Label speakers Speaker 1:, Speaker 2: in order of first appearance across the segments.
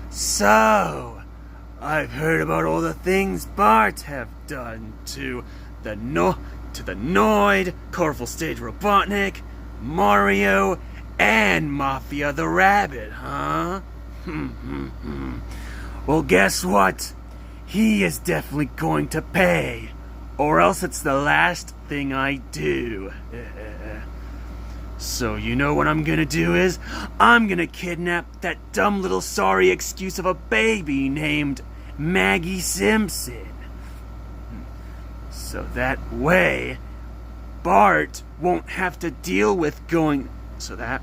Speaker 1: So, I've heard about all the things Bart have done to the Noid, Colorful Stage Robotnik, Mario, and Mafia the Rabbit, huh? Well, guess what? He is definitely going to pay, or else it's the last thing I do. So you know what I'm gonna do is, I'm gonna kidnap that dumb little sorry excuse of a baby named Maggie Simpson. So that way, Bart won't have to deal with so that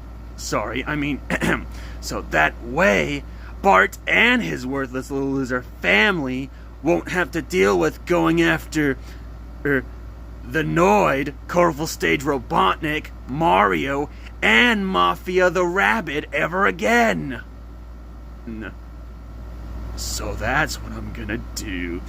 Speaker 1: way, Bart and his worthless little loser family won't have to deal with going after, the Noid, Colorful Stage Robotnik, Mario, and Mafia the Rabbit ever again. So that's what I'm gonna do.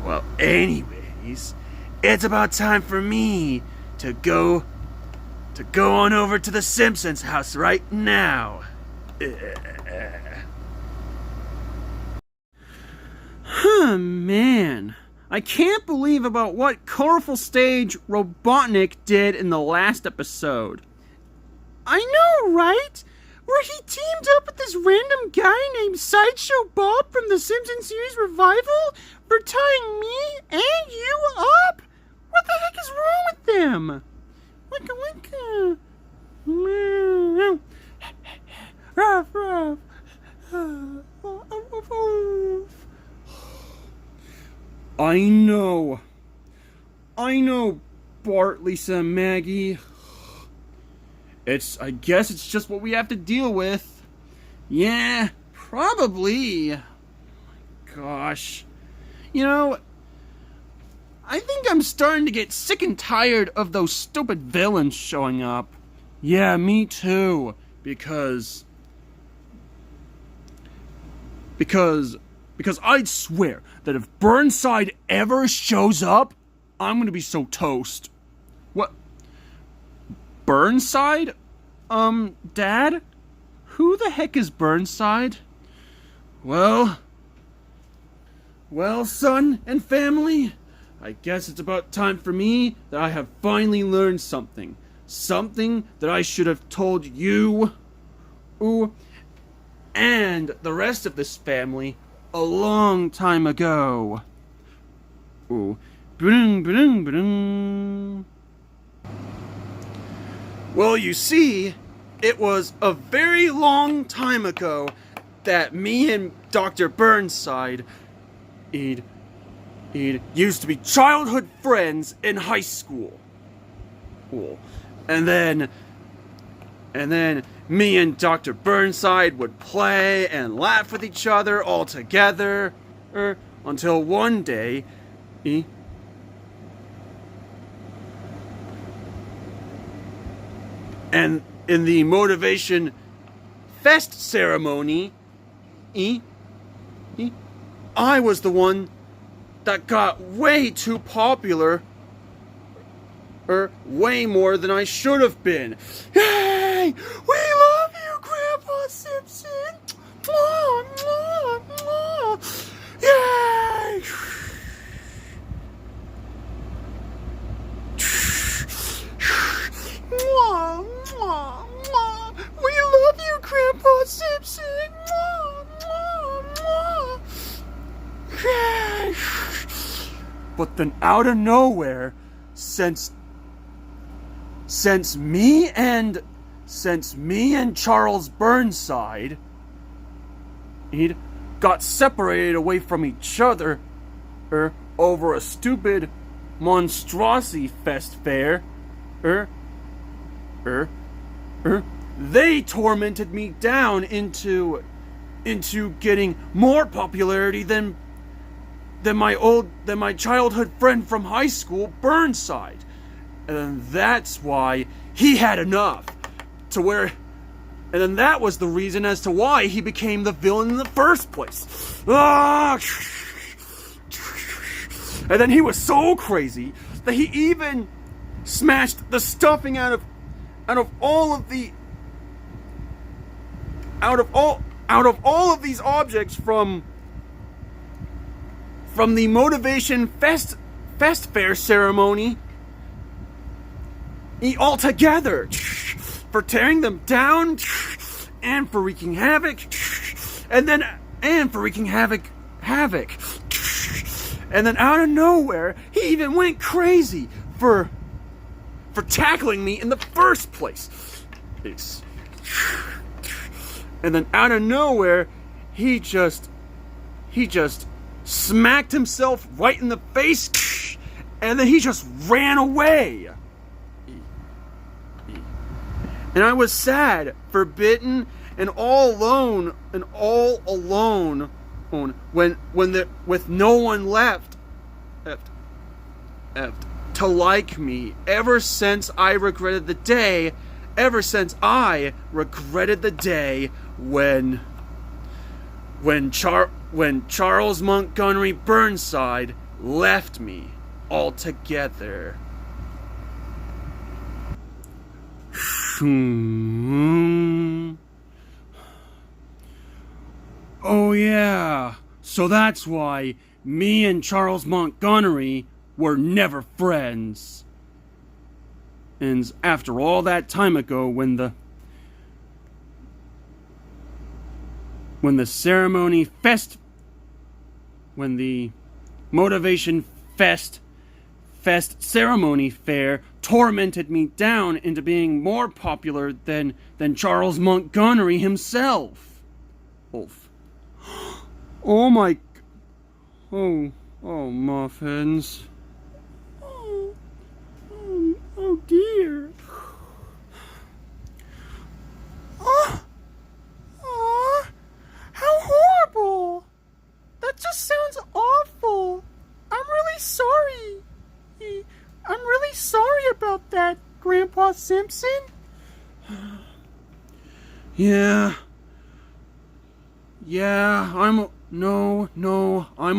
Speaker 1: Well, anyways, it's about time for me to go on over to the Simpsons house right now. Man. I can't believe about what Colorful Stage Robotnik did in the last episode. I know, right? Where he teamed up with this random guy named Sideshow Bob from the Simpsons series revival for tying me and you up? What the heck is wrong with them? Wicka wicka. Ruff ruff. I know, Bart, Lisa, and Maggie. I guess it's just what we have to deal with. Yeah, probably. Oh my gosh. You know, I think I'm starting to get sick and tired of those stupid villains showing up. Yeah, me too. Because I'd swear that if Burnside ever shows up, I'm gonna be so toast. What? Burnside? Dad? Who the heck is Burnside? Well, son and family, I guess it's about time for me that I have finally learned something. Something that I should have told you, and the rest of this family a long time ago. Ooh. Well, you see, it was a very long time ago that me and Dr. Burnside used to be childhood friends in high school. And then me and Dr. Burnside would play and laugh with each other all together, until one day, and in the Motivation Fest ceremony, I was the one that got way too popular, way more than I should have been. Yay! We love you, Grandpa Simpson! Mwah, mwah, mwah. Yay! Mwah, mwah, mwah. We love you, Grandpa Simpson! Mwah, mwah, mwah. Yay! But then out of nowhere, since me and Charles Burnside got separated away from each other over a stupid monstrosity fest fair, they tormented me down into getting more popularity than my childhood friend from high school, Burnside. And that's why he had enough. And then that was the reason as to why he became the villain in the first place. And then he was so crazy that he even smashed the stuffing out of all of these objects from the Motivation Fest Fair ceremony altogether, for tearing them down and for wreaking havoc, and for wreaking havoc. And then out of nowhere, he even went crazy for tackling me in the first place. And then out of nowhere, he just smacked himself right in the face, and then he just ran away. And I was sad, forbidden, and all alone with no one left to like me. Ever since I regretted the day when Charles Montgomery Burnside left me altogether. Oh yeah, so that's why me and Charles Montgomery were never friends. And after all that time ago, when the Motivation Fest ceremony fair tormented me down into being more popular than Charles Montgomery himself. Oh my... Oh, muffins. Oh dear. Oh, how horrible. That just sounds awful. I'm really sorry. I'm really sorry about that, Grandpa Simpson. Yeah, I'm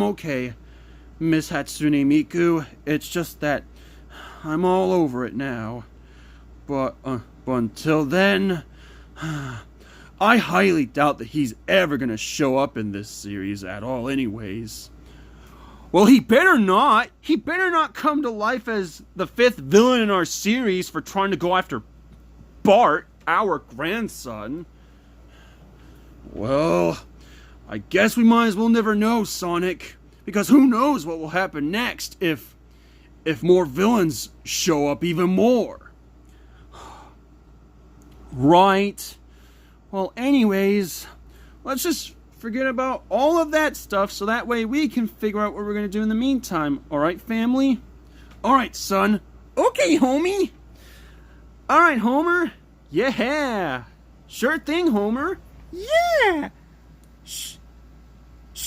Speaker 1: okay, Miss Hatsune Miku. It's just that I'm all over it now. But until then, I highly doubt that he's ever gonna show up in this series at all anyways. Well, he better not. He better not come to life as the 5th villain in our series for trying to go after Bart, our grandson. Well, I guess we might as well never know, Sonic. Because who knows what will happen next if more villains show up even more. Right. Well, anyways, let's just forget about all of that stuff so that way we can figure out what we're going to do in the meantime. Alright, family? Alright, son. Okay, homie. Alright, Homer. Yeah. Sure thing, Homer. Yeah. Sure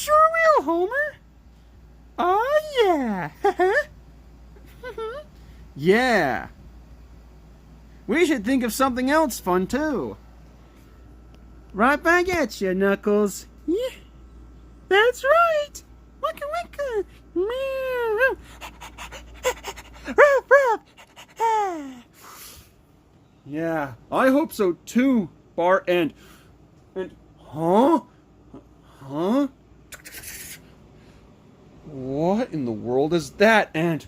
Speaker 1: will, Homer. Oh, yeah. Yeah. We should think of something else fun, too. Right back at you, Knuckles. Yeah, that's right. Wicka wicka. Meow. Ruff ruff. Yeah, I hope so too, Bart. And huh? What in the world is that? And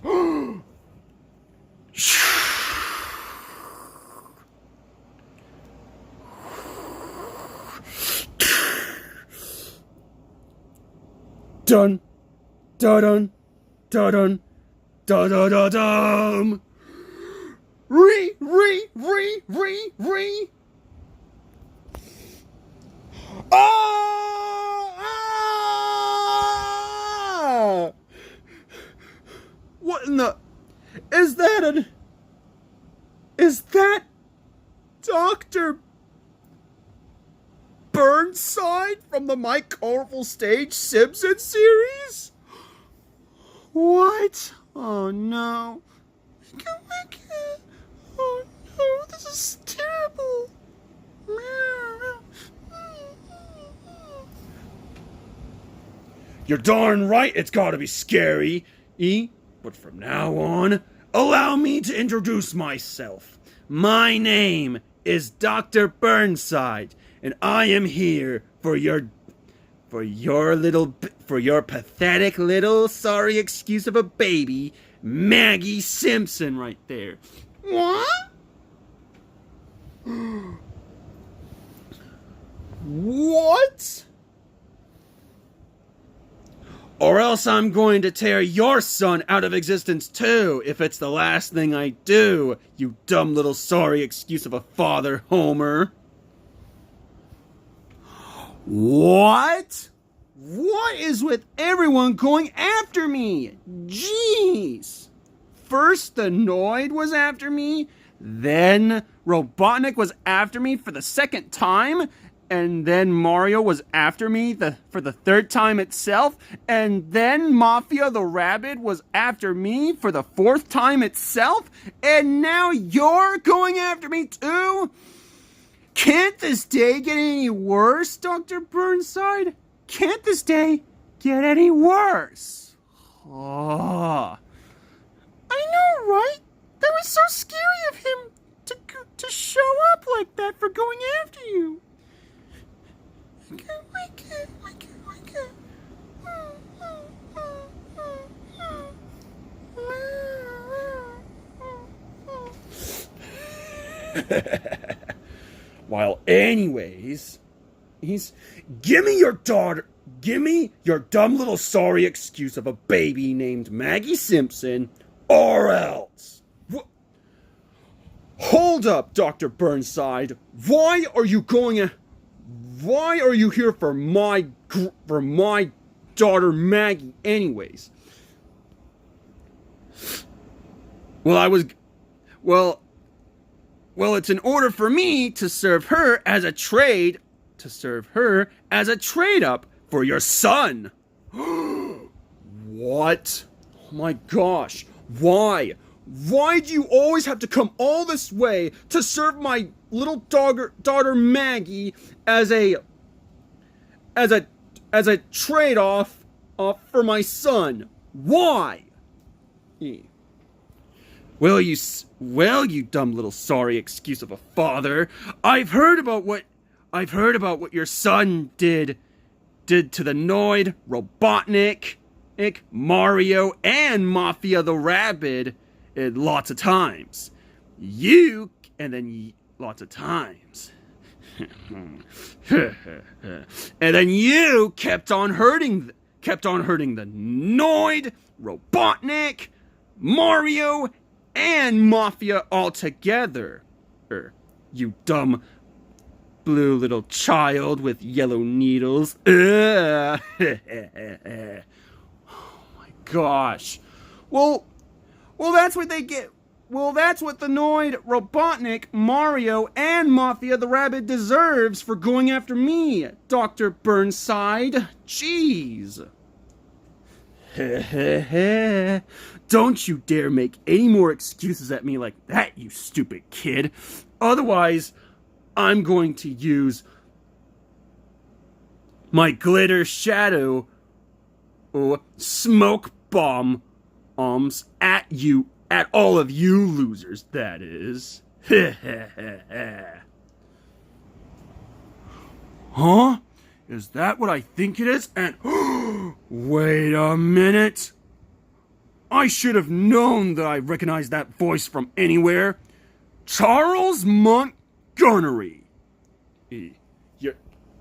Speaker 1: dun, dun, dun, dun, dun, dun, dun, dun. Re. Ah! What in the? Is that Dr. Burnside from the My Colorful Stage Simpsons series? What? Oh no. Oh no, this is terrible. You're darn right it's gotta be scary. But from now on, allow me to introduce myself. My name is Dr. Burnside, and I am here for your pathetic little sorry excuse of a baby, Maggie Simpson right there. What? What? Or else I'm going to tear your son out of existence too, if it's the last thing I do, you dumb little sorry excuse of a father, Homer. What? What is with everyone going after me? Jeez. First the Noid was after me, then Robotnik was after me for the second time, and then Mario was after me for the third time itself, and then Mafia the Rabbit was after me for the fourth time itself, and now you're going after me too? Can't this day get any worse, Dr. Burnside? Can't this day get any worse? Oh. I know, right? That was so scary of him to show up like that for going after you. I can't. Well, anyways, give me your dumb little sorry excuse of a baby named Maggie Simpson, or else. Hold up, Dr. Burnside. Why are you here for my daughter Maggie anyways? Well, it's in order for me to serve her as a trade up for your son. What? Oh my gosh. Why? Why do you always have to come all this way to serve my little daughter Maggie as a trade-off for my son? Why? Well, you dumb little sorry excuse of a father. I've heard about what your son did to the Noid, Robotnik, Mario, and Mafia the Rabbit lots of times. Lots of times. And then you kept on hurting the Noid, Robotnik, Mario, and Mafia altogether. You dumb blue little child with yellow needles. Oh my gosh. Well, that's what they get. Well, that's what the Noid, Robotnik, Mario, and Mafia the Rabbit deserves for going after me, Dr. Burnside. Jeez. Don't you dare make any more excuses at me like that, you stupid kid. Otherwise, I'm going to use my glitter shadow smoke bombs at all of you losers, that is. Huh? Is that what I think it is? And wait a minute. I should have known that I recognized that voice from anywhere. Charles Montgomery.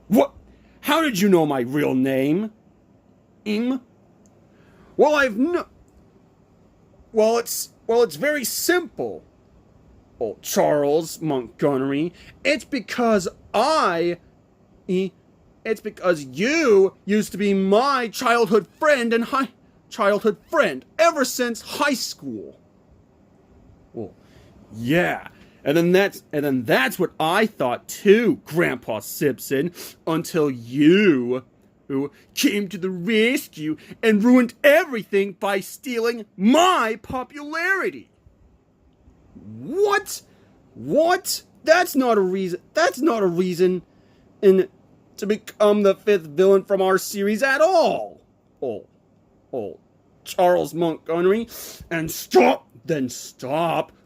Speaker 1: What? How did you know my real name? Well, it's very simple. Oh, Charles Montgomery. It's because you used to be my childhood friend ever since high school. Well, yeah. And then that's what I thought too, Grandpa Simpson, until you came to the rescue and ruined everything by stealing my popularity. What? That's not a reason to become the fifth villain from our series at all. Oh. Charles Montgomery, and stop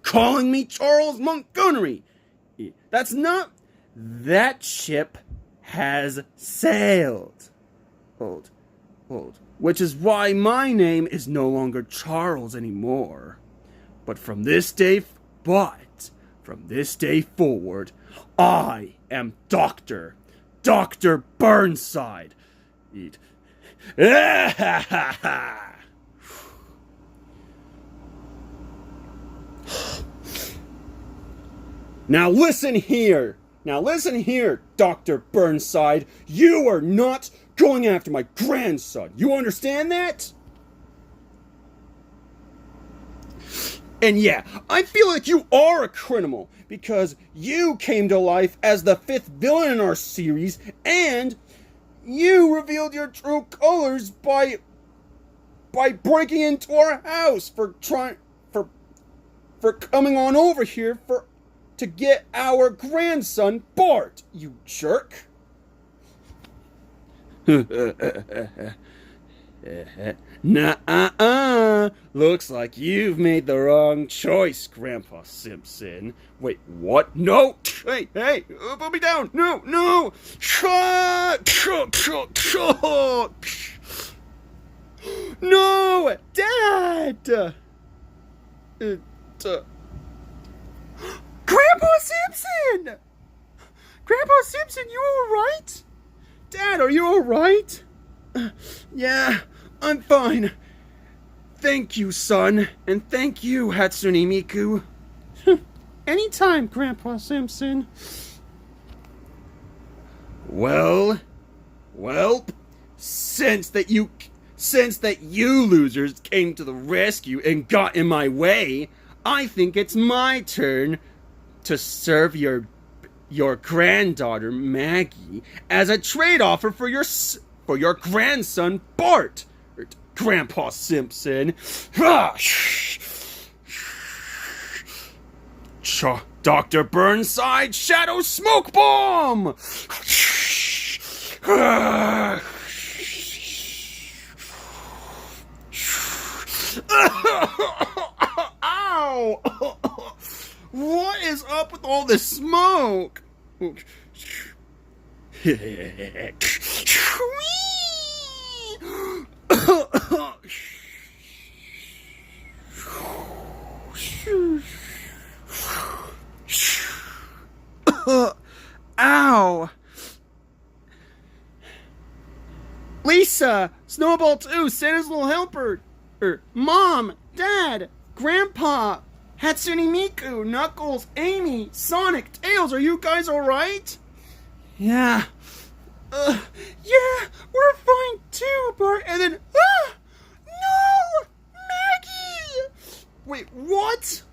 Speaker 1: calling me Charles Montgomery. That's not... That ship has sailed. Hold. Which is why my name is no longer Charles anymore. But from this day forward, I am Dr. Burnside. Now listen here, Dr. Burnside. You are not going after my grandson. You understand that? And yeah, I feel like you are a criminal because you came to life as the 5th villain in our series, and you revealed your true colors by breaking into our house for coming on over here to get our grandson Bart, you jerk. Nuh-uh. Looks like you've made the wrong choice, Grandpa Simpson. Wait, what? No! Hey, put me down! No! No! Dad! Grandpa Simpson! Grandpa Simpson, you alright? Dad, are you alright? Yeah, I'm fine. Thank you, son. And thank you, Hatsune Miku. Anytime, Grandpa Simpson. Well, since that you losers came to the rescue and got in my way, I think it's my turn to serve your granddaughter Maggie as a trade offer for your grandson Bart. Grandpa Simpson. Dr. Burnside Shadow Smoke Bomb! Ow! What is up with all this smoke? Ow! Lisa! Snowball 2! Santa's little helper! Mom! Dad! Grandpa! Hatsune Miku! Knuckles! Amy! Sonic! Tails! Are you guys alright? Yeah. Yeah! We're fine too, Bart! And then... No! Maggie! Wait, what?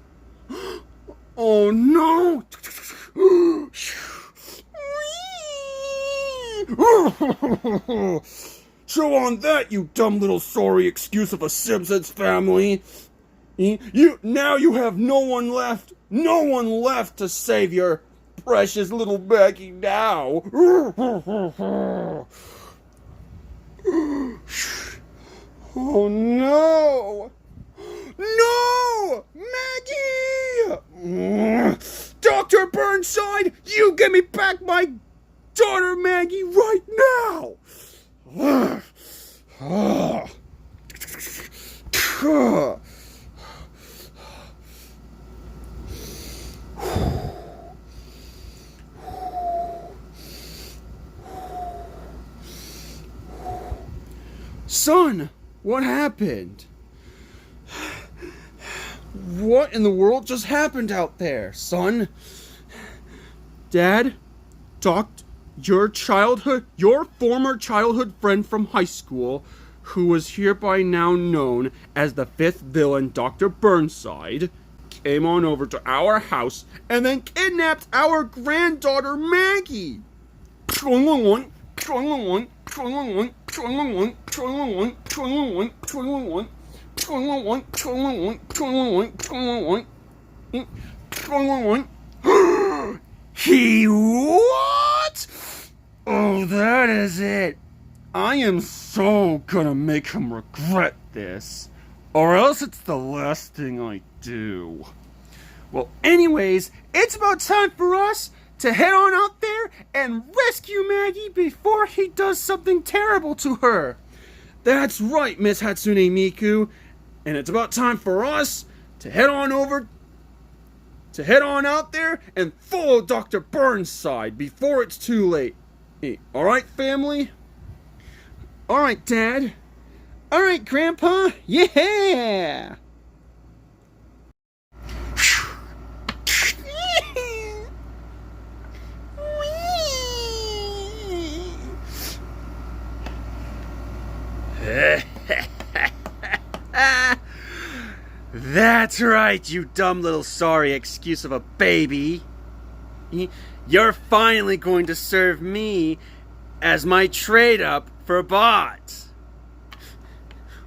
Speaker 1: Oh no! Show on that, you dumb little sorry excuse of a Simpsons family. Now you have no one left to save your precious little Maggie now. Oh no! No! Maggie! Dr. Burnside, you give me back my daughter Maggie right now! Son, what happened? What in the world just happened out there, son? Dad, your former childhood friend from high school, who was hereby now known as the 5th villain, Dr. Burnside, came on over to our house and then kidnapped our granddaughter Maggie. He what? Oh, that is it. I am so gonna make him regret this. Or else it's the last thing I do. Well, anyways, it's about time for us to head on out there and rescue Maggie before he does something terrible to her. That's right, Miss Hatsune Miku. And it's about time for us to head on out there and follow Dr. Burnside before it's too late. Alright, family? Alright, Dad. Alright, Grandpa. Yeah! That's right, you dumb little sorry excuse of a baby. You're finally going to serve me as my trade-up for Bot.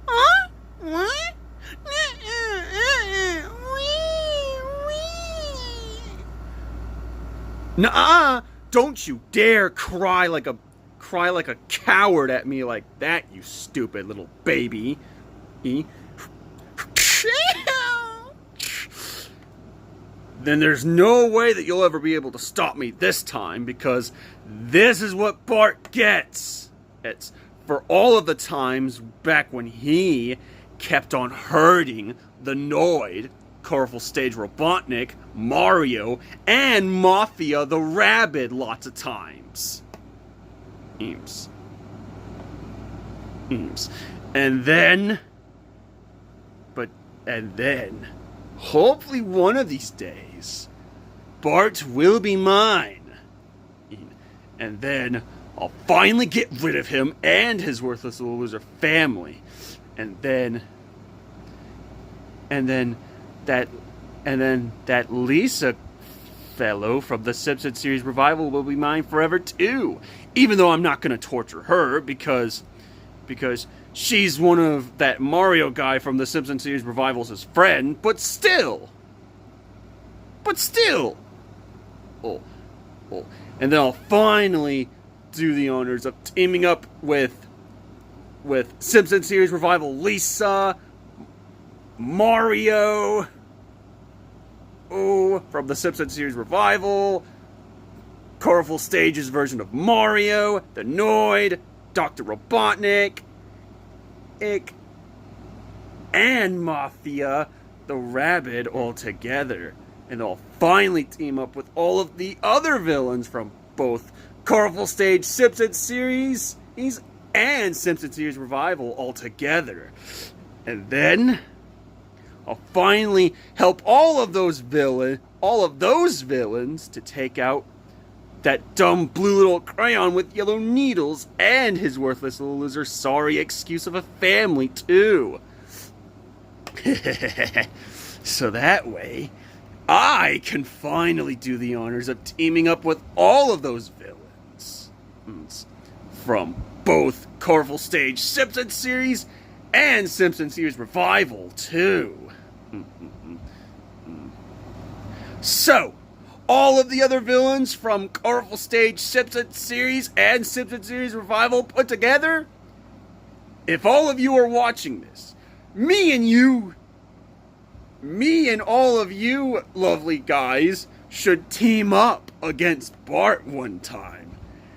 Speaker 1: Huh? What? Nuh-uh! Don't you dare cry like a coward at me like that, you stupid little baby. Then there's no way that you'll ever be able to stop me this time, because this is what Bart gets. It's for all of the times back when he kept on hurting the Noid, Colorful Stage Robotnik, Mario, and Mafia the Rabid lots of times. Eems. And then, hopefully one of these days, Bart will be mine. And then I'll finally get rid of him and his worthless little loser family. And then that Lisa fellow from the Simpsons series revival will be mine forever too. Even though I'm not going to torture her because she's one of that Mario guy from the Simpsons series revival's friend, but still. Oh. And then I'll finally do the honors of teaming up with Simpsons series revival Lisa, Mario, from the Simpsons series revival, Colorful Stage's version of Mario, the Noid, Dr. Robotnik, and Mafia the Rabid all together. And I'll finally team up with all of the other villains from both Colorful Stage Simpsons series and Simpsons series revival all together. And then I'll finally help all of those villains to take out that dumb blue little crayon with yellow needles and his worthless little loser sorry excuse of a family too. So that way, I can finally do the honors of teaming up with all of those villains from both Colorful Stage Simpsons series and Simpsons series revival too. So, all of the other villains from Colorful Stage Simpsons series and Simpsons series revival put together, if all of you are watching this, me and all of you lovely guys should team up against Bart one time.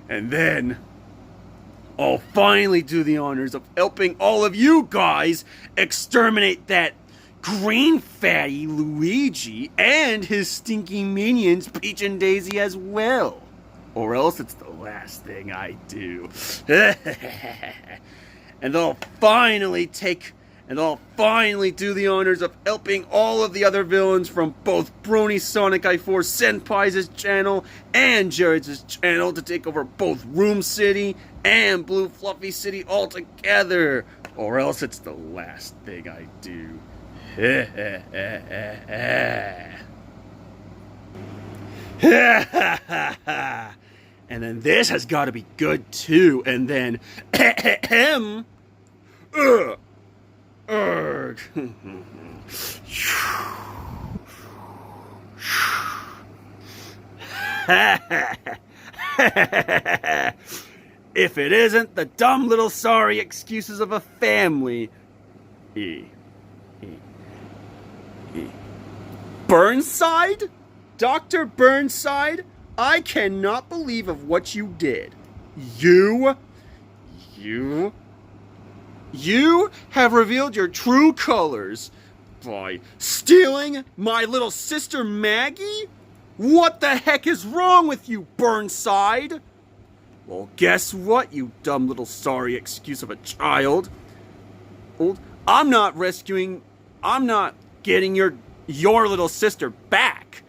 Speaker 1: And then I'll finally do the honors of helping all of you guys exterminate that green fatty Luigi and his stinky minions Peach and Daisy as well. Or else it's the last thing I do. And I'll finally do the honors of helping all of the other villains from both Brony Sonic I4 Senpai's channel and Jared's channel to take over both Room City and Blue Fluffy City all together. Or else it's the last thing I do. And then this has got to be good too. And then if it isn't the dumb little sorry excuses of a family. Burnside? Dr. Burnside? I cannot believe of what you did. You have revealed your true colors by stealing my little sister Maggie? What the heck is wrong with you, Burnside? Well, guess what, you dumb little sorry excuse of a child. I'm not getting your little sister back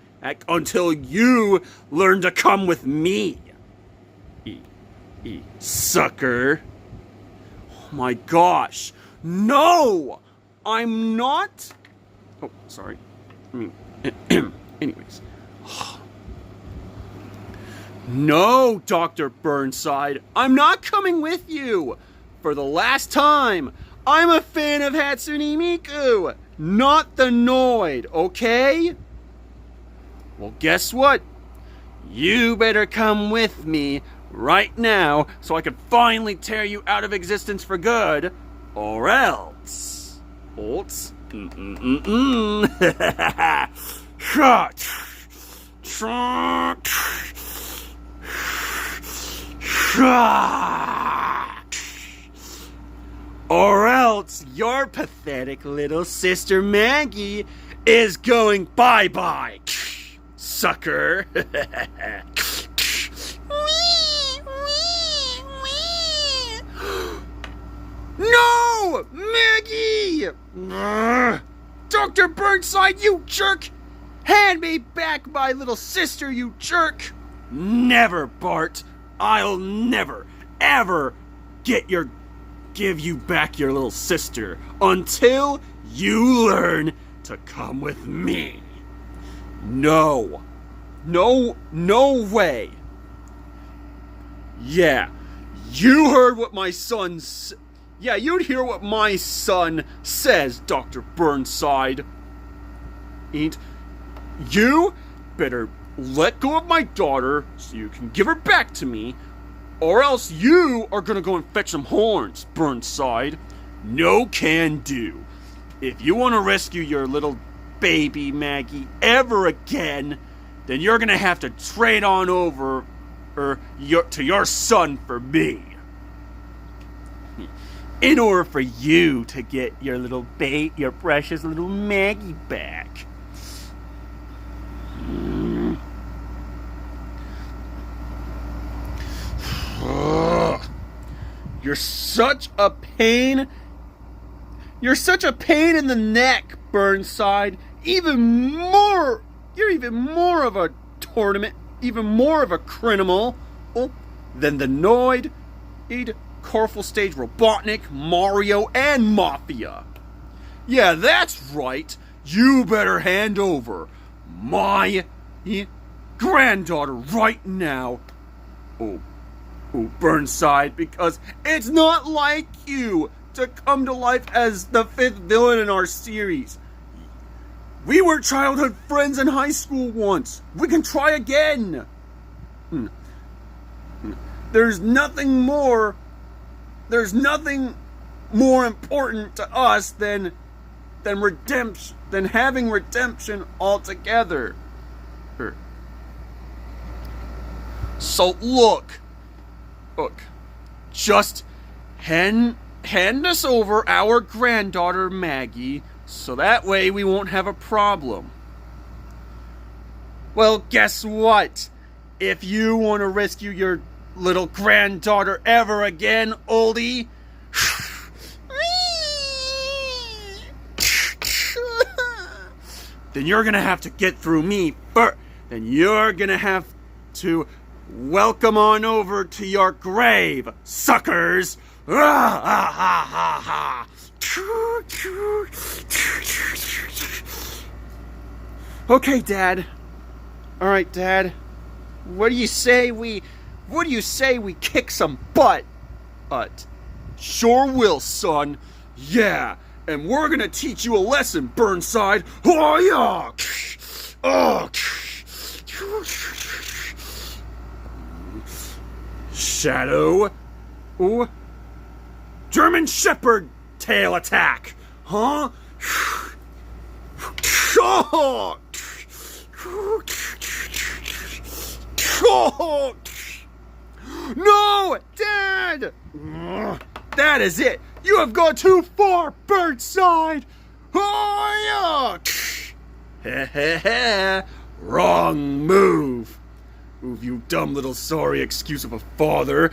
Speaker 1: until you learn to come with me. Sucker. Oh my gosh. No! I'm not. Oh, sorry. Anyways. No, Dr. Burnside. I'm not coming with you. For the last time, I'm a fan of Hatsune Miku, not the Noid, okay? Well, guess what? You better come with me right now so I can finally tear you out of existence for good, or else. Or else your pathetic little sister Maggie is going bye-bye, sucker. No! Maggie! Dr. Burnside, you jerk! Hand me back my little sister, you jerk! Never, Bart. I'll never, ever give you back your little sister until you learn to come with me. No way. Yeah, you heard what my son Yeah, you'd hear what my son says, Dr. Burnside. And you better let go of my daughter so you can give her back to me, or else you are gonna go and fetch some horns, Burnside. No can do. If you want to rescue your little baby Maggie ever again, then you're gonna have to trade on over to your son for me. In order for you to get your your precious little Maggie back. You're such a pain. You're such a pain in the neck, Burnside. You're even more of a even more of a criminal than the Noid, Colorful Stage Robotnik, Mario, and Mafia. Yeah, that's right. You better hand over my granddaughter right now. Burnside, because it's not like you to come to life as the 5th villain in our series. We were childhood friends in high school once. We can try again. There's nothing more important to us than redemption, than having redemption altogether. So look, just hand us over our granddaughter Maggie, so that way we won't have a problem. Well, guess what? If you want to rescue your little granddaughter ever again, oldie, then you're gonna have to get through me first. Then you're gonna have to welcome on over to your grave, suckers. Okay, Dad. All right, Dad. What do you say we kick some butt? Sure will, son. Yeah, and we're gonna teach you a lesson, Burnside. Oh yeah. Shadow. German Shepherd tail attack. Huh? No, Dad! That is it! You have gone too far, Burnside! Oh, yeah! Wrong move! Move, you dumb little sorry excuse of a father.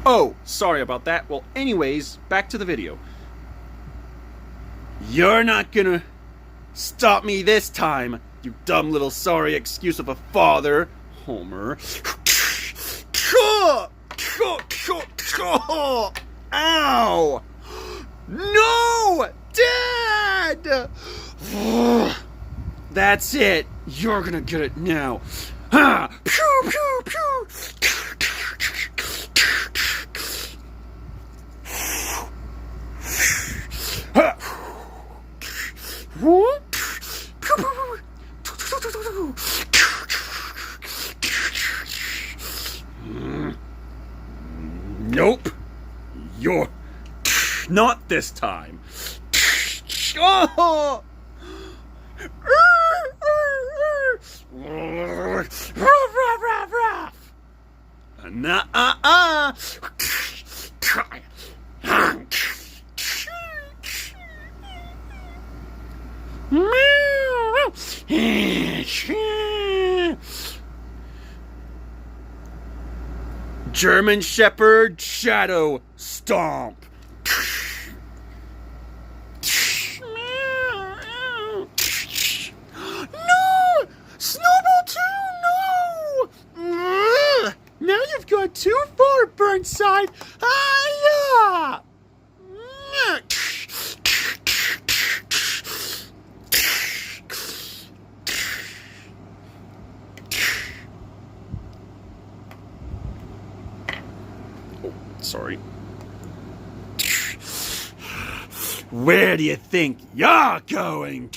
Speaker 1: Oh, sorry about that. Well, anyways, back to the video. You're not gonna stop me this time, you dumb little sorry excuse of a father, Homer. Ow! No! Dad! That's it. You're gonna get it now. Pew, pew, pew. Nope. You're not this time. Oh! Nuh-uh-uh. German Shepherd Shadow Stomp. No! Snowball 2, no! Now you've gone too far, Burnside. Ah, yeah! Sorry. Where do you think you're going?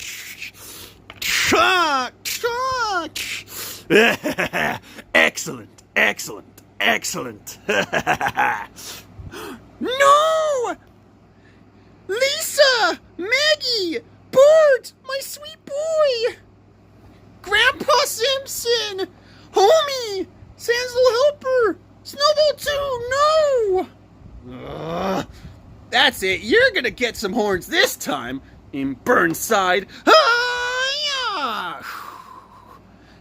Speaker 1: Excellent, excellent, excellent. No! Lisa! Maggie! Bert! My sweet boy! Grandpa Simpson! Homie! Sam's little helper! Snowball 2, no! That's it. You're gonna get some horns this time in Burnside.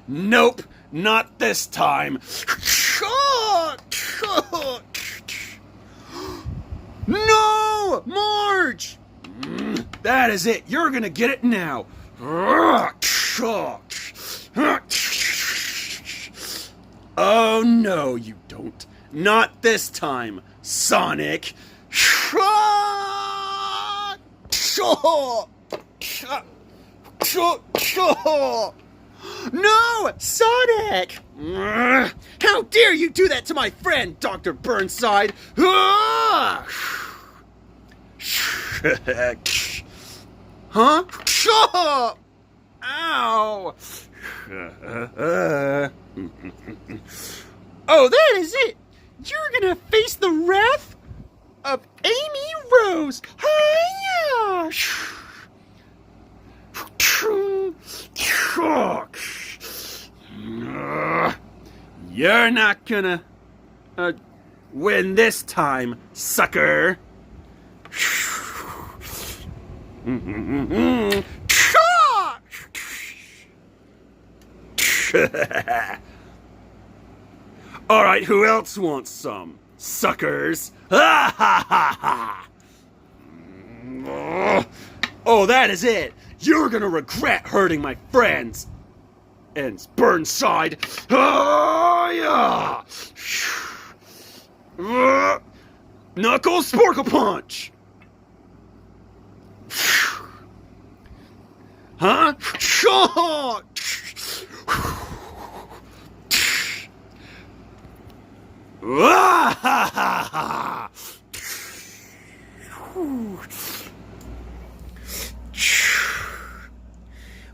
Speaker 1: Nope, not this time. No, Marge! That is it. You're gonna get it now. Oh no, you don't. Not this time, Sonic. No, Sonic! How dare you do that to my friend, Dr. Burnside? Huh? Ow! Oh, that is it! You're gonna face the wrath of Amy Rose! Hiya! You're not gonna win this time, sucker! Alright, who else wants some? Suckers! Oh, that is it! You're gonna regret hurting my friends! And Burnside! Oh, yeah! Knuckle Sporkle Punch! Huh?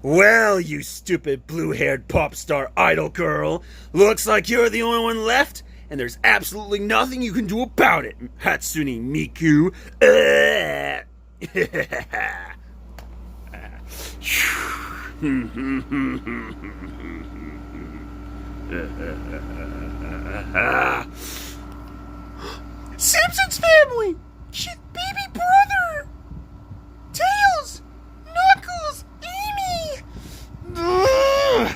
Speaker 1: Well, you stupid blue-haired pop star idol girl, looks like you're the only one left, and there's absolutely nothing you can do about it, Hatsune Miku. Simpsons Family! Baby brother! Tails! Knuckles! Amy! Ugh,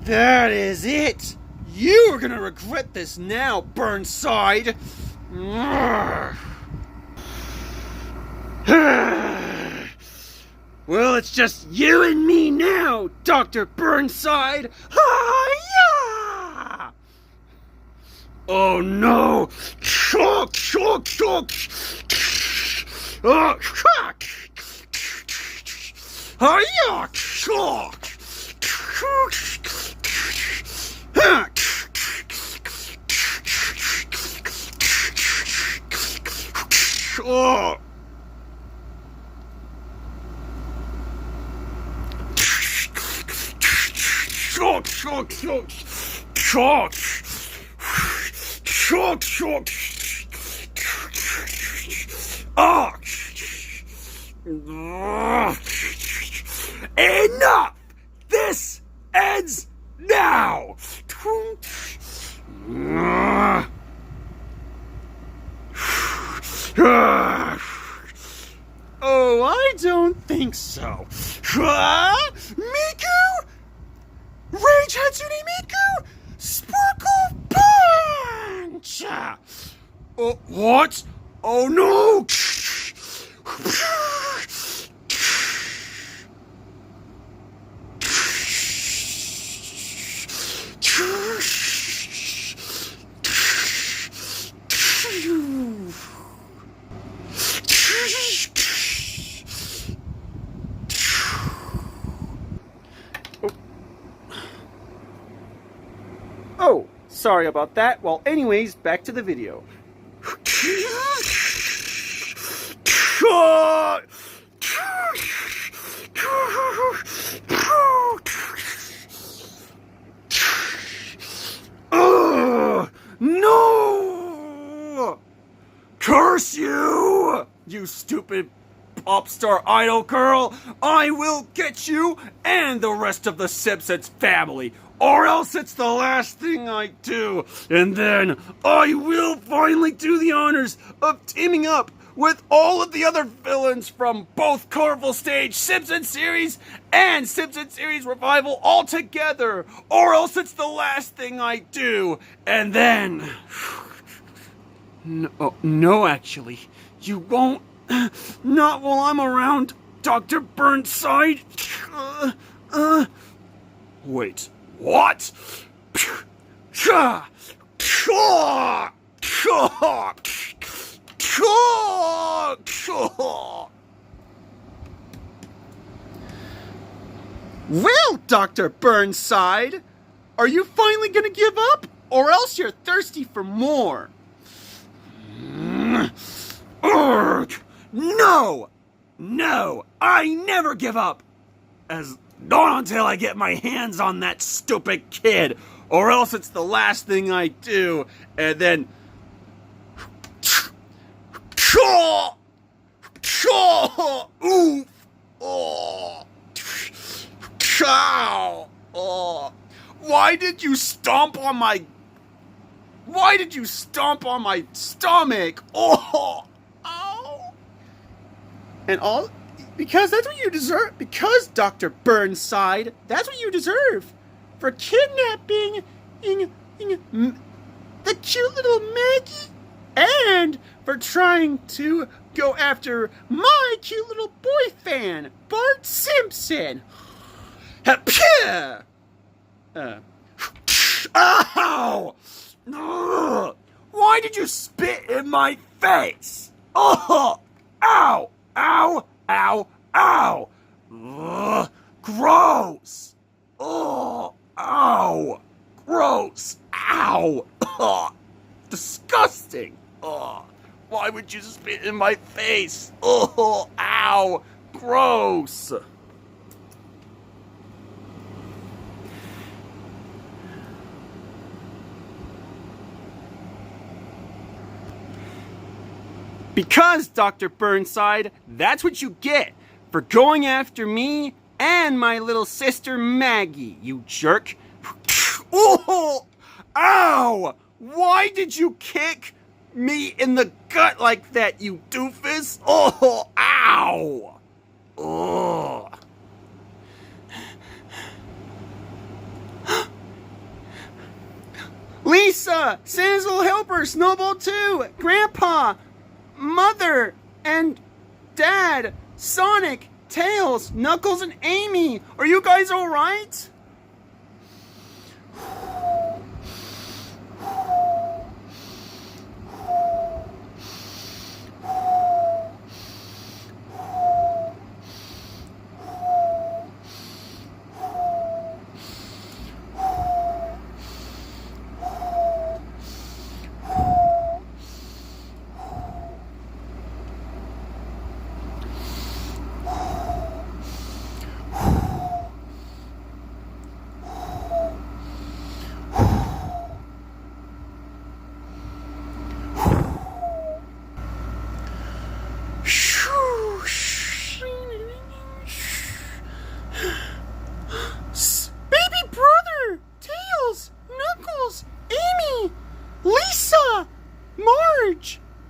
Speaker 1: that is it! You are gonna regret this now, Burnside! Ugh. Well, it's just you and me now, Dr. Burnside! Hi-ya! Oh no! Choke, choke, choke! Oh, choke! Hi-ya! Choke! Oh! Choke, choke, choke! Choke! Choke, choke! Oh! Enough! This ends now! Oh, I don't think so. Miku? Rage Hatsune Miku? Sparkle Punch! What? Oh no! Oh, sorry about that. Well, anyways, back to the video. No! Curse you! You stupid pop star idol girl! I will get you and the rest of the Simpsons family, or else it's the last thing I do, and then I will finally do the honors of teaming up with all of the other villains from both Colorful Stage Simpsons series and Simpsons series Revival all together, or else it's the last thing I do, and then... No, actually, you won't. Not while I'm around, Dr. Burnside. Wait, what? Well, Dr. Burnside, are you finally gonna give up? Or else you're thirsty for more? No! No! I never give up! Not until I get my hands on that stupid kid, or else it's the last thing I do, and then... Oof! Oh! Chow! Oh! Why did you stomp on my stomach? Oh! Ow! And all because that's what you deserve. Because, Dr. Burnside, that's what you deserve for kidnapping the cute little Maggie, and for trying to go after my cute little boy fan, Bart Simpson. Ow! Why did you spit in my face? Oh! Ow! Ow! Ow! Ow! Ugh, gross! Oh! Ow! Gross! Ow! Ugh, disgusting! Ugh, why would you spit in my face? Oh! Ow! Gross! Because, Dr. Burnside, that's what you get for going after me and my little sister Maggie, you jerk. Oh! Ow! Why did you kick me in the gut like that, you doofus? Oh! Ow! Oh! Lisa! Santa's little helper! Snowball 2! Grandpa! Mother! And Dad! Sonic! Tails! Knuckles and Amy! Are you guys alright?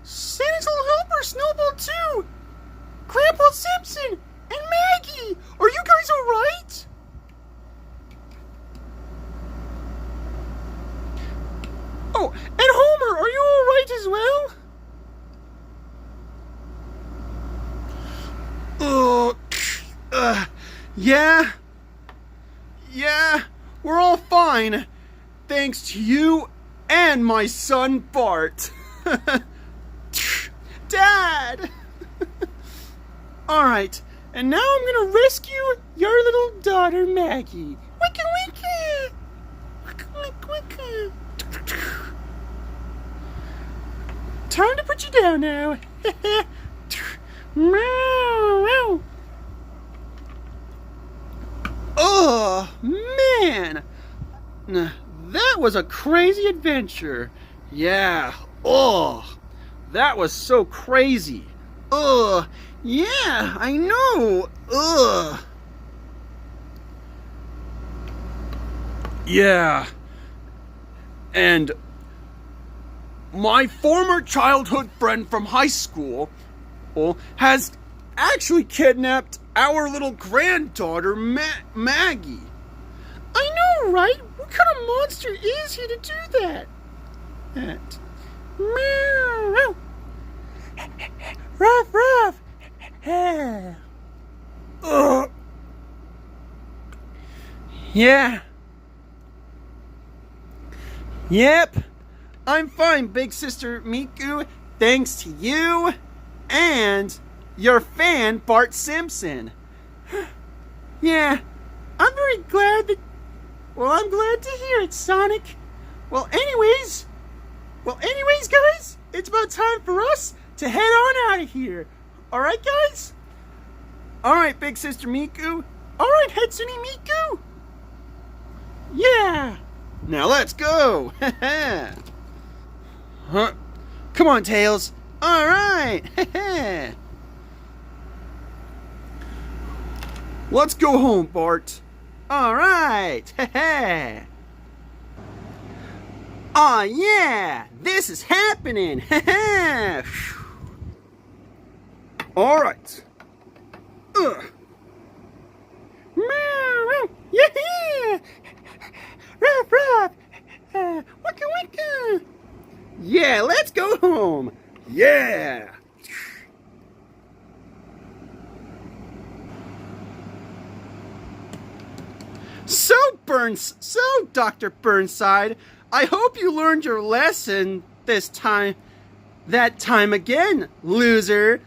Speaker 1: Santa's little helper, Snowball 2, Grandpa Simpson, and Maggie! Are you guys alright? Oh, and Homer, are you alright as well? Yeah, we're all fine. Thanks to you and my son Bart. Dad! Alright, and now I'm gonna rescue your little daughter Maggie. Wicka wicka! Wicka wicka wicka! Time to put you down now. Oh, man! That was a crazy adventure. Yeah. Oh, that was so crazy. Yeah, I know. Yeah. And my former childhood friend from high school has actually kidnapped our little granddaughter, Maggie. I know, right? What kind of monster is he to do that? Meow. Ruff, ruff. Yeah. Yep. I'm fine, big sister Miku, thanks to you and your fan, Bart Simpson. Yeah, I'm very glad that... Well, I'm glad to hear it, Sonic. Well, anyways, guys, it's about time for us to head on out of here. Alright, guys? Alright, big sister Miku. Alright, Hatsune Miku. Yeah. Now let's go. Huh? Come on, Tails. Alright. Let's go home, Bart. Alright. Aw, yeah. This is happening. Alright. Yeah. Ruff, ruff. Wicka, wicka. Yeah, let's go home. Yeah. So, Dr. Burnside, I hope you learned your lesson this time. That time again, loser.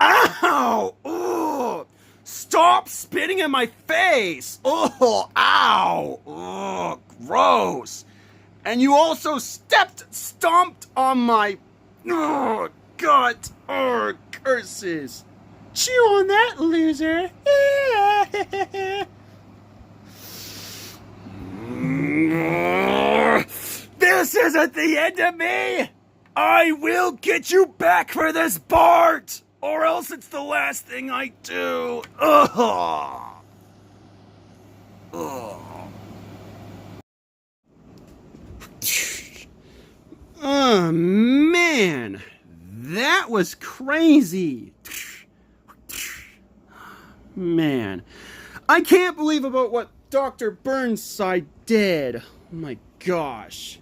Speaker 1: Ow! Oh, stop spitting in my face! Oh, ow! Oh, gross! And you also stomped on my gut. Oh, curses! Chew on that, loser!
Speaker 2: This isn't the end of me! I will get you back for this, Bart! Or else it's the last thing I do. Ugh. Ugh.
Speaker 1: Oh, man. That was crazy. Man. I can't believe about what Dr. Burnside did. Oh my gosh.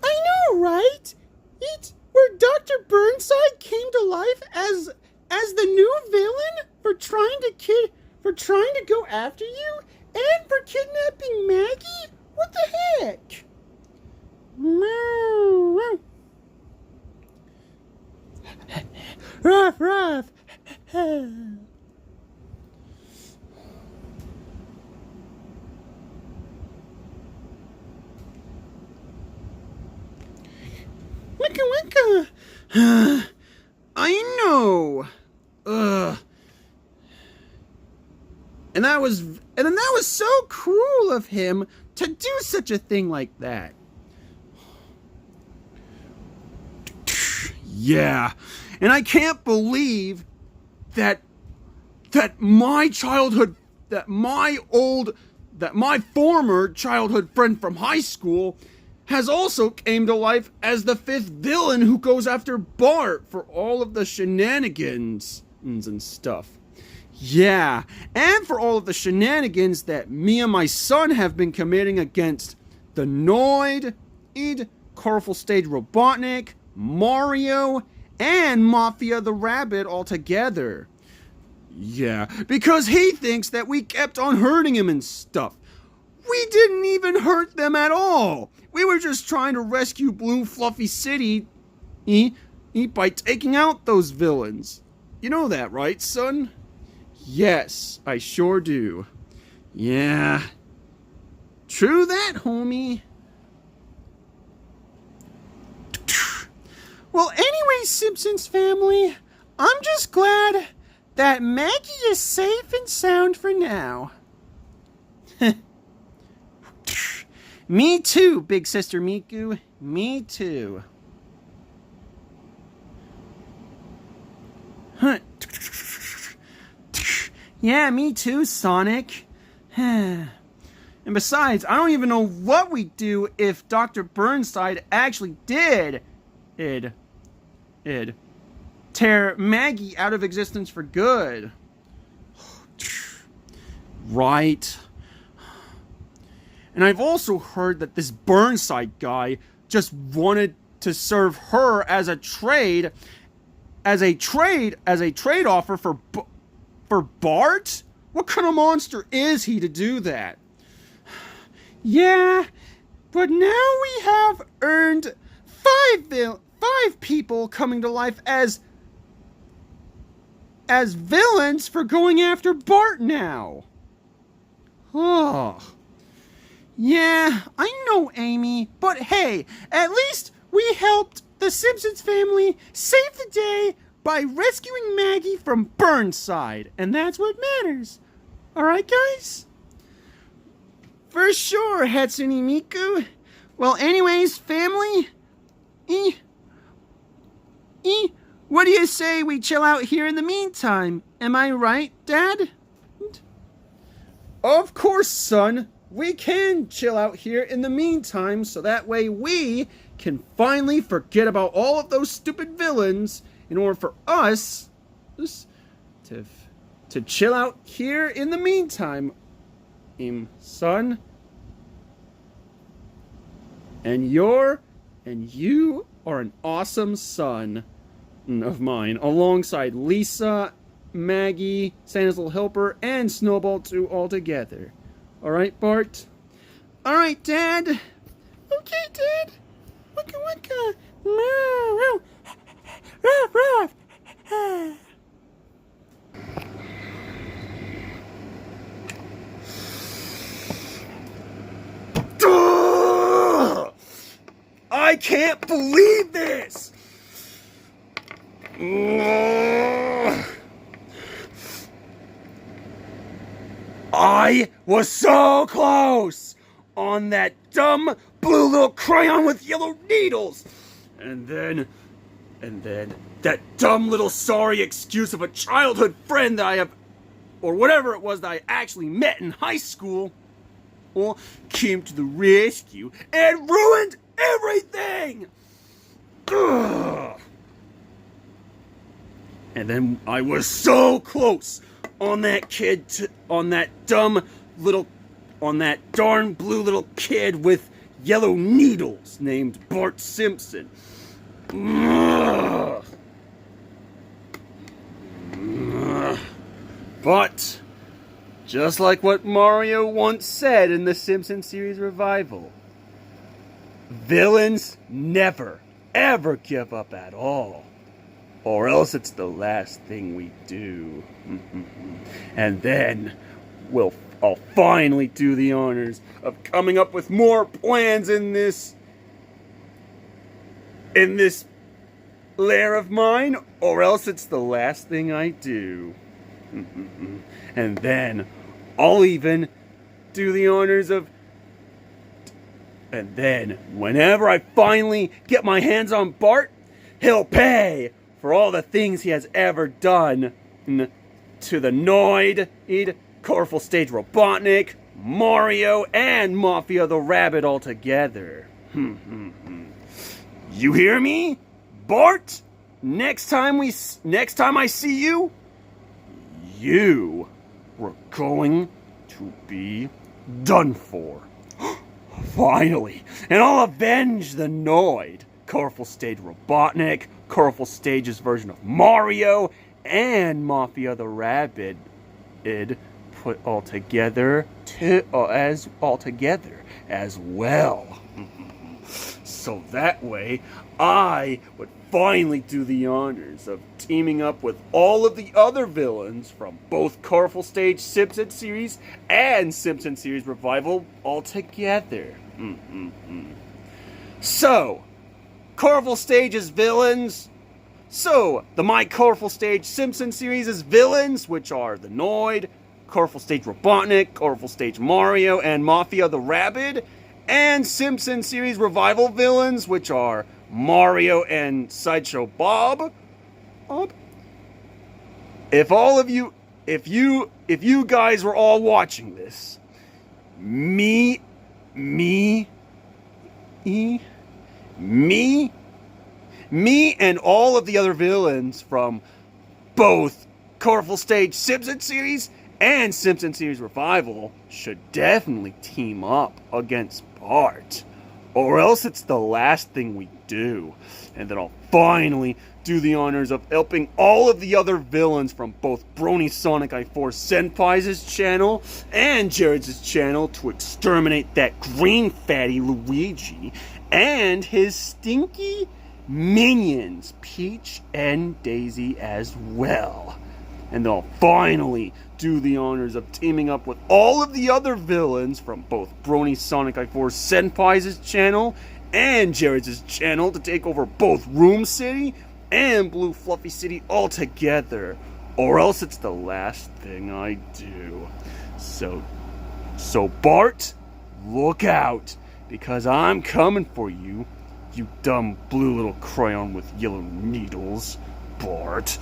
Speaker 1: I know, right? It's where Dr. Burnside came to life as the new villain for trying to go after you and for kidnapping Maggie? What the heck? Ruff, ruff. Wicka wicka. I know. And that was so cruel of him to do such a thing like that. Yeah. And I can't believe that my former childhood friend from high school has also came to life as the fifth villain who goes after Bart for all of the shenanigans and stuff. Yeah, and for all of the shenanigans that me and my son have been committing against the Noid, Colorful Stage Robotnik, Mario, and Mafia the Rabbit all together. Yeah, because he thinks that we kept on hurting him and stuff. We didn't even hurt them at all. We were just trying to rescue Blue Fluffy City by taking out those villains. You know that, right, son? Yes, I sure do. Yeah. True that, homie. Well, anyway, Simpsons family, I'm just glad that Maggie is safe and sound for now. Me too, Big Sister Miku. Me too. Huh. Yeah, me too, Sonic. And besides, I don't even know what we'd do if Dr. Burnside actually did tear Maggie out of existence for good. Right. And I've also heard that this Burnside guy just wanted to serve her as a trade offer for Bart? What kind of monster is he to do that? Yeah, but now we have earned five people coming to life as villains for going after Bart now. Oh. Yeah, I know, Amy, but hey, at least we helped the Simpsons family save the day by rescuing Maggie from Burnside, and that's what matters. Alright, guys? For sure, Hatsune Miku. Well, anyways, family, what do you say we chill out here in the meantime? Am I right, Dad? Of course, son. We can chill out here in the meantime, so that way we can finally forget about all of those stupid villains in order for us to chill out here in the meantime, son. And you are an awesome son of mine, alongside Lisa, Maggie, Santa's Little Helper, and Snowball too all together. Alright, Bart? Alright, Dad? Okay, Dad. Wicka wicka. Meow. Ruff, ruff. I can't believe this! I was so close!
Speaker 2: on that dumb blue little crayon with yellow needles. And then that dumb little sorry excuse of a childhood friend that I have, or whatever it was that I actually met in high school, well, came to the rescue and ruined everything. Ugh. And then I was so close on that darn blue little kid with yellow needles named Bart Simpson. Ugh. Ugh. But, just like what Mario once said in the Simpsons series revival, villains never, ever give up at all. Or else it's the last thing we do. And then I'll finally do the honors of coming up with more plans in this lair of mine, or else it's the last thing I do. And then I'll even do the honors of... And then, whenever I finally get my hands on Bart, he'll pay for all the things he has ever done to the Noid, Colorful Stage Robotnik, Mario, and Mafia the Rabbit all together. You hear me? Bart, next time I see you, you were going to be done for. Finally, and I'll avenge the Noid, Colorful Stage Robotnik, Colorful Stage's version of Mario, and Mafia the Rabbit, put all together as well. So that way, I would finally do the honors of teaming up with all of the other villains from both Colorful Stage Simpsons series and Simpsons series revival all together. So, Colorful Stage's villains. So, the My Colorful Stage Simpsons series is villains, which are the Noid, Colorful Stage Robotnik, Colorful Stage Mario, and Mafia the Rabbit, and Simpsons series revival villains, which are Mario and Sideshow Bob. If you guys were all watching this, me and all of the other villains from both Colorful Stage Simpsons series and Simpsons series revival should definitely team up against Bart, or else it's the last thing we do. And then I'll finally do the honors of helping all of the other villains from both Brony Sonic I4 Senpai's channel and Jared's channel to exterminate that green fatty Luigi and his stinky minions, Peach and Daisy, as well. And they'll finally do the honors of teaming up with all of the other villains from both Brony Sonic I4 Senpai's channel and Jared's channel to take over both Room City and Blue Fluffy City all together. Or else it's the last thing I do. So Bart, look out, because I'm coming for you, you dumb blue little crayon with yellow needles, Bart.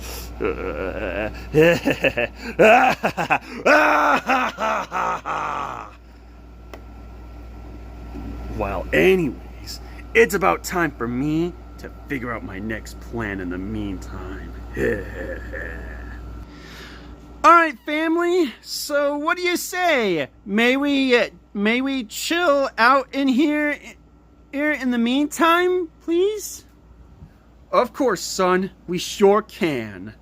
Speaker 2: Well, anyways, it's about time for me to figure out my next plan in the meantime.
Speaker 1: Alright, family, so what do you say? May we chill out in here in the meantime, please?
Speaker 2: Of course, son, we sure can.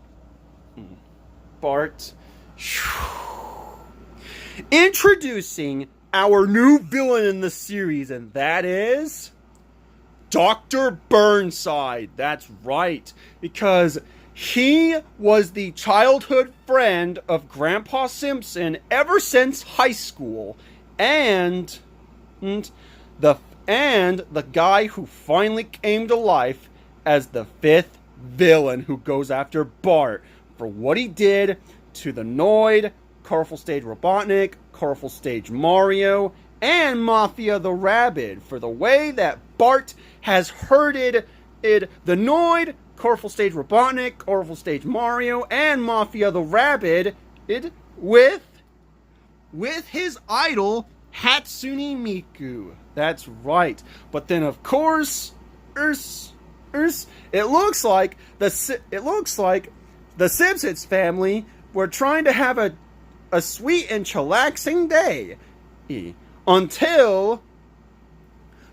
Speaker 1: Bart. Introducing our new villain in the series, and that is Dr. Burnside. That's right, because he was the childhood friend of Grandpa Simpson ever since high school, and the guy who finally came to life as the fifth villain who goes after Bart for what he did to the Noid, Colorful Stage Robotnik, Colorful Stage Mario,
Speaker 2: and Mafia the Rabid for the way that Bart has herded the Noid, Colorful Stage Robotnik, Colorful Stage Mario, and Mafia the Rabid with his idol Hatsune Miku. That's right. But then of course, it looks like the Simpsons family were trying to have a sweet and chillaxing day until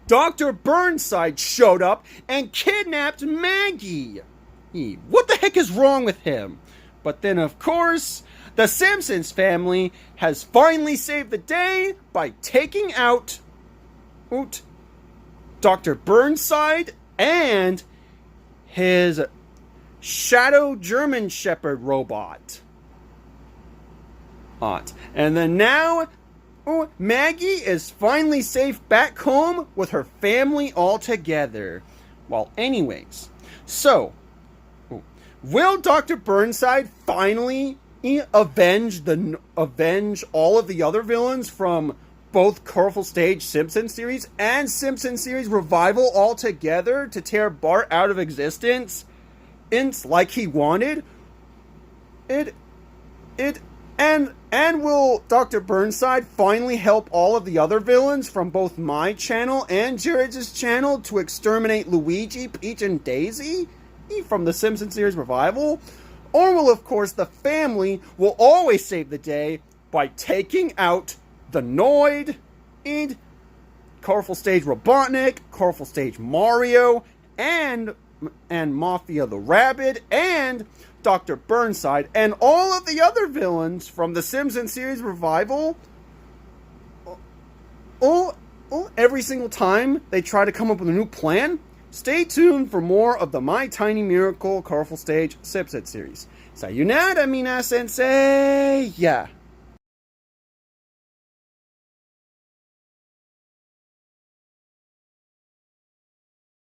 Speaker 2: Dr. Burnside showed up and kidnapped Maggie. What the heck is wrong with him? But then, of course, the Simpsons family has finally saved the day by taking out Dr. Burnside and his Shadow German Shepherd robot. And then now, Maggie is finally safe back home with her family all together. Well, anyways, so will Dr. Burnside finally avenge all of the other villains from both Colorful Stage Simpsons series and Simpsons series Revival all together to tear Bart out of existence, like he wanted? And will Dr. Burnside finally help all of the other villains from both my channel and Jared's channel to exterminate Luigi, Peach, and Daisy from the Simpsons series Revival? Or will, of course, the family will always save the day by taking out the Noid, and Colorful Stage Robotnik, Colorful Stage Mario, and Mafia the Rabid, and Dr. Burnside, and all of the other villains from the Simpsons series Revival? Every single time they try to come up with a new plan? Stay tuned for more of the My Tiny Miracle Colorful Stage Simpsons series. Sayonara, Mina-Sensei! Yeah.